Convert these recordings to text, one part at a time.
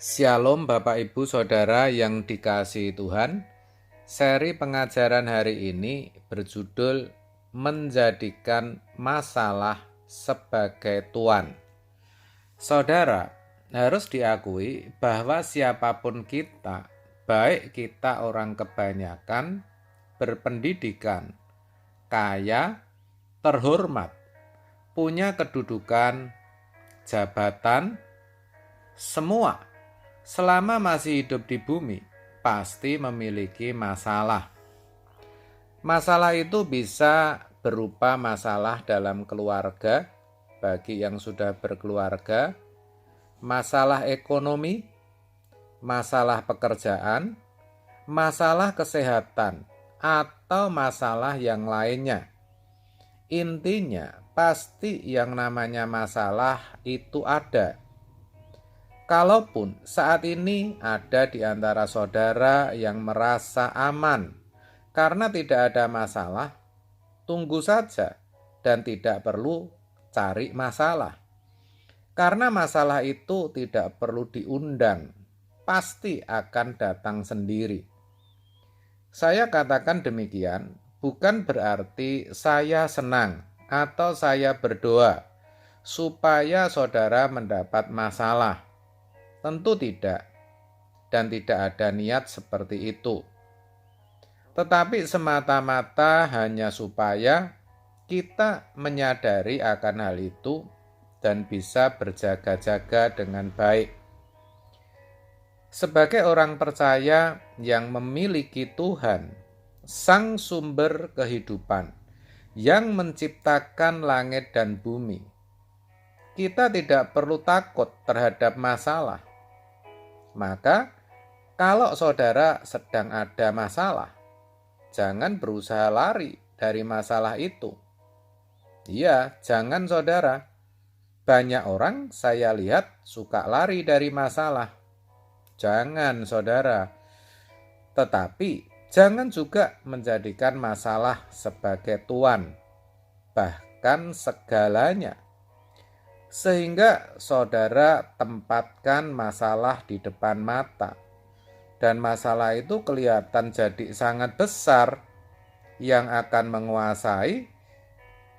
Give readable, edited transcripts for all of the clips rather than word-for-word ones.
Shalom Bapak Ibu Saudara yang dikasihi Tuhan. Seri pengajaran hari ini berjudul Menjadikan Masalah sebagai Tuan. Saudara, harus diakui bahwa siapapun kita, baik kita orang kebanyakan, berpendidikan, kaya, terhormat, punya kedudukan, jabatan, semua selama masih hidup di bumi, pasti memiliki masalah. Masalah itu bisa berupa masalah dalam keluarga, bagi yang sudah berkeluarga, masalah ekonomi, masalah pekerjaan, masalah kesehatan, atau masalah yang lainnya. Intinya, pasti yang namanya masalah itu ada. Kalaupun saat ini ada di antara saudara yang merasa aman karena tidak ada masalah, tunggu saja dan tidak perlu cari masalah. Karena masalah itu tidak perlu diundang, pasti akan datang sendiri. Saya katakan demikian bukan berarti saya senang atau saya berdoa supaya saudara mendapat masalah. Tentu tidak, dan tidak ada niat seperti itu. Tetapi semata-mata hanya supaya kita menyadari akan hal itu dan bisa berjaga-jaga dengan baik. Sebagai orang percaya yang memiliki Tuhan, Sang Sumber kehidupan, yang menciptakan langit dan bumi, kita tidak perlu takut terhadap masalah. Maka, kalau saudara sedang ada masalah, jangan berusaha lari dari masalah itu. Iya, jangan saudara. Banyak orang saya lihat suka lari dari masalah. Jangan saudara. Tetapi, jangan juga menjadikan masalah sebagai tuan, bahkan segalanya. Sehingga saudara tempatkan masalah di depan mata. Dan masalah itu kelihatan jadi sangat besar yang akan menguasai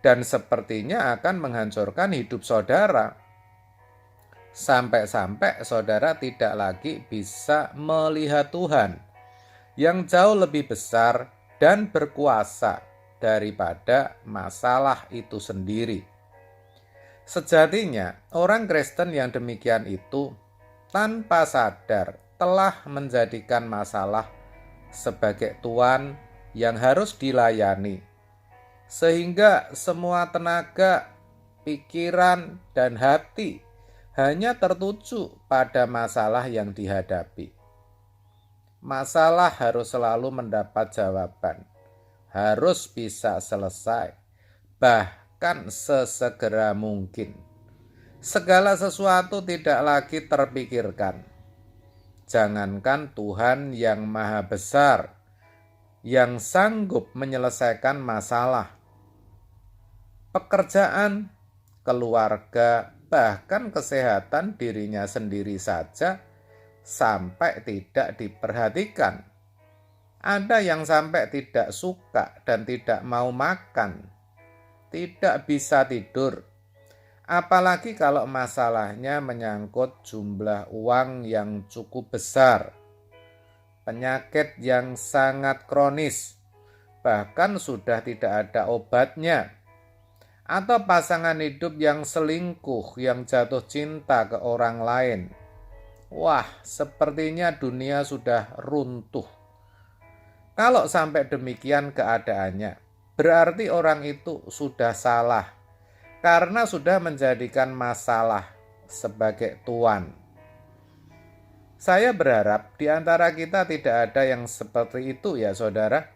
dan sepertinya akan menghancurkan hidup saudara. Sampai-sampai saudara tidak lagi bisa melihat Tuhan yang jauh lebih besar dan berkuasa daripada masalah itu sendiri. Sejatinya, orang Kristen yang demikian itu tanpa sadar telah menjadikan masalah sebagai tuan yang harus dilayani, sehingga semua tenaga, pikiran, dan hati hanya tertuju pada masalah yang dihadapi. Masalah harus selalu mendapat jawaban, harus bisa selesai, bahkan sesegera mungkin. Segala sesuatu tidak lagi terpikirkan. Jangankan Tuhan yang maha besar, yang sanggup menyelesaikan masalah, pekerjaan, keluarga, bahkan kesehatan dirinya sendiri saja sampai tidak diperhatikan. Ada yang sampai tidak suka dan tidak mau makan, tidak bisa tidur. Apalagi kalau masalahnya menyangkut jumlah uang yang cukup besar, penyakit yang sangat kronis, bahkan sudah tidak ada obatnya, atau pasangan hidup yang selingkuh, yang jatuh cinta ke orang lain. Wah, sepertinya dunia sudah runtuh. Kalau sampai demikian keadaannya, berarti orang itu sudah salah karena sudah menjadikan masalah sebagai tuan. Saya berharap di antara kita tidak ada yang seperti itu ya saudara.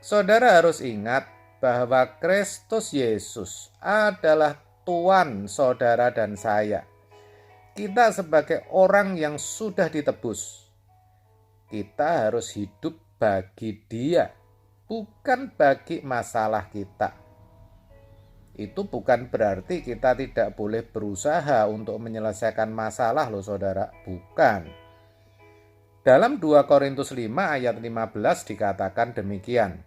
Saudara harus ingat bahwa Kristus Yesus adalah Tuan saudara dan saya. Kita sebagai orang yang sudah ditebus, kita harus hidup bagi Dia, bukan bagi masalah kita. Itu bukan berarti kita tidak boleh berusaha untuk menyelesaikan masalah loh saudara, bukan. Dalam 2 Korintus 5 ayat 15 dikatakan demikian.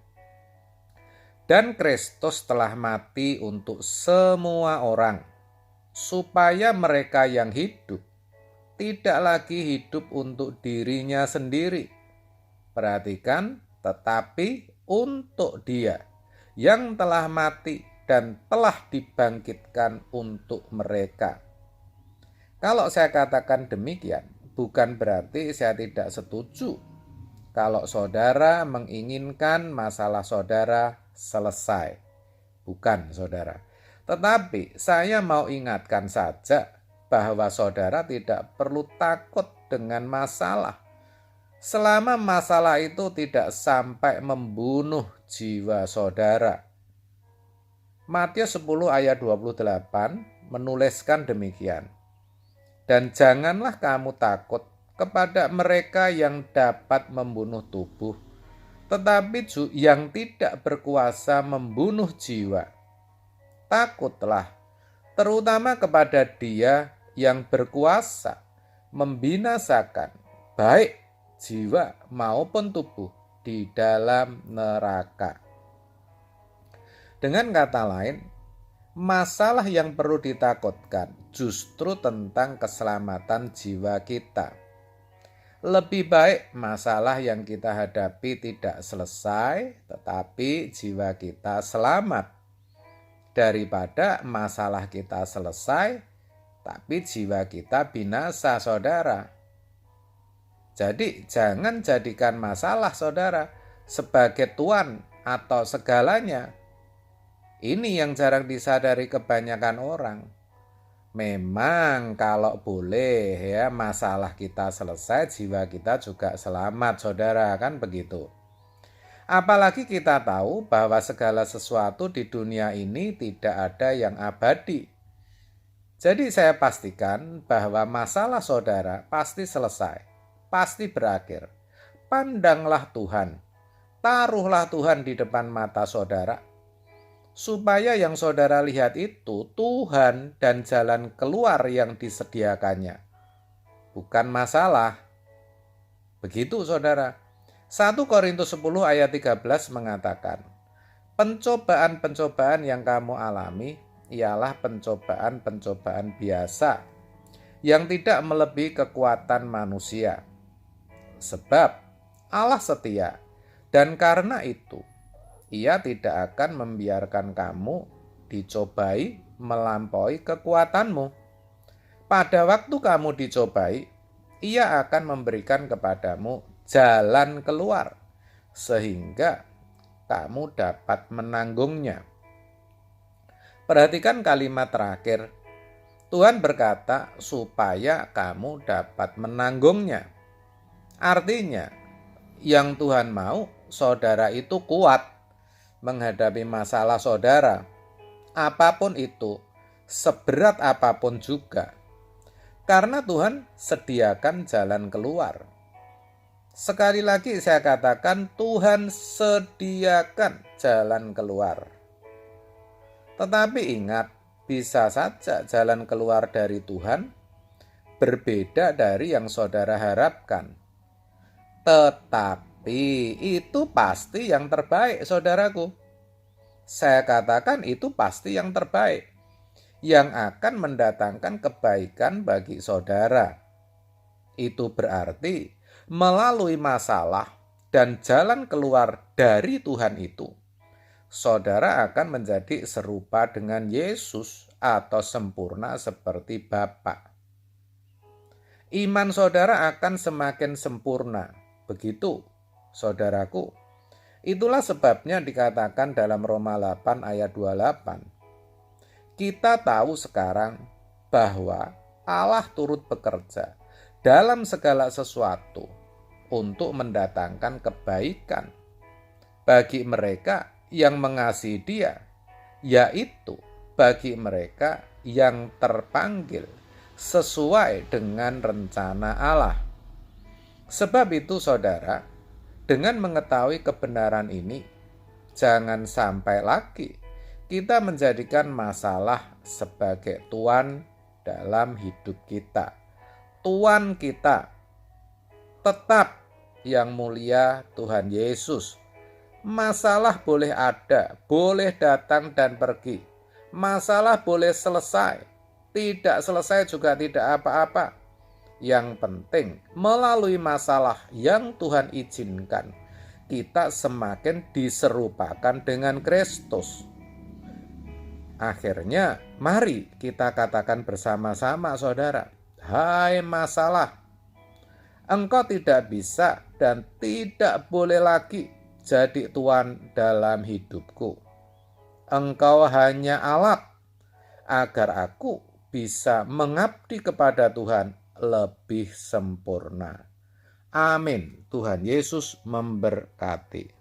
Dan Kristus telah mati untuk semua orang, supaya mereka yang hidup tidak lagi hidup untuk dirinya sendiri. Perhatikan, tetapi untuk Dia yang telah mati dan telah dibangkitkan untuk mereka. Kalau saya katakan demikian, bukan berarti saya tidak setuju kalau saudara menginginkan masalah saudara selesai. Bukan, saudara. Tetapi saya mau ingatkan saja bahwa saudara tidak perlu takut dengan masalah, selama masalah itu tidak sampai membunuh jiwa saudara. Matius 10 ayat 28 menuliskan demikian. Dan janganlah kamu takut kepada mereka yang dapat membunuh tubuh, tetapi yang tidak berkuasa membunuh jiwa. Takutlah, terutama kepada Dia yang berkuasa membinasakan baik jiwa maupun tubuh di dalam neraka. Dengan kata lain, masalah yang perlu ditakutkan justru tentang keselamatan jiwa kita. Lebih baik masalah yang kita hadapi tidak selesai, tetapi jiwa kita selamat, daripada masalah kita selesai, tapi jiwa kita binasa, saudara. Jadi jangan jadikan masalah saudara sebagai tuan atau segalanya. Ini yang jarang disadari kebanyakan orang. Memang kalau boleh ya masalah kita selesai, jiwa kita juga selamat, saudara, kan begitu. Apalagi kita tahu bahwa segala sesuatu di dunia ini tidak ada yang abadi. Jadi saya pastikan bahwa masalah saudara pasti selesai, pasti berakhir. Pandanglah Tuhan, taruhlah Tuhan di depan mata saudara, supaya yang saudara lihat itu Tuhan dan jalan keluar yang disediakannya, bukan masalah. Begitu saudara. 1 Korintus 10 ayat 13 mengatakan, pencobaan-pencobaan yang kamu alami ialah pencobaan-pencobaan biasa yang tidak melebihi kekuatan manusia. Sebab Allah setia, dan karena itu Ia tidak akan membiarkan kamu dicobai melampaui kekuatanmu. Pada waktu kamu dicobai, Ia akan memberikan kepadamu jalan keluar, sehingga kamu dapat menanggungnya. Perhatikan kalimat terakhir. Tuhan berkata supaya kamu dapat menanggungnya. Artinya, yang Tuhan mau saudara itu kuat menghadapi masalah saudara, apapun itu, seberat apapun juga, karena Tuhan sediakan jalan keluar. Sekali lagi saya katakan, Tuhan sediakan jalan keluar. Tetapi ingat, bisa saja jalan keluar dari Tuhan berbeda dari yang saudara harapkan. Tetapi itu pasti yang terbaik, saudaraku. Saya katakan itu pasti yang terbaik, yang akan mendatangkan kebaikan bagi saudara. Itu berarti melalui masalah dan jalan keluar dari Tuhan itu, saudara akan menjadi serupa dengan Yesus atau sempurna seperti Bapa. Iman saudara akan semakin sempurna. Begitu, saudaraku. Itulah sebabnya dikatakan dalam Roma 8 ayat 28. Kita tahu sekarang bahwa Allah turut bekerja dalam segala sesuatu untuk mendatangkan kebaikan bagi mereka yang mengasihi Dia, yaitu bagi mereka yang terpanggil sesuai dengan rencana Allah. Sebab itu saudara, dengan mengetahui kebenaran ini, jangan sampai lagi kita menjadikan masalah sebagai tuan dalam hidup kita. Tuan kita tetap yang mulia Tuhan Yesus. Masalah boleh ada, boleh datang dan pergi. Masalah boleh selesai, tidak selesai juga tidak apa-apa. Yang penting melalui masalah yang Tuhan izinkan, kita semakin diserupakan dengan Kristus. Akhirnya mari kita katakan bersama-sama saudara, hai masalah, engkau tidak bisa dan tidak boleh lagi jadi tuan dalam hidupku. Engkau hanya alat agar aku bisa mengabdi kepada Tuhan lebih sempurna. Amin. Tuhan Yesus memberkati.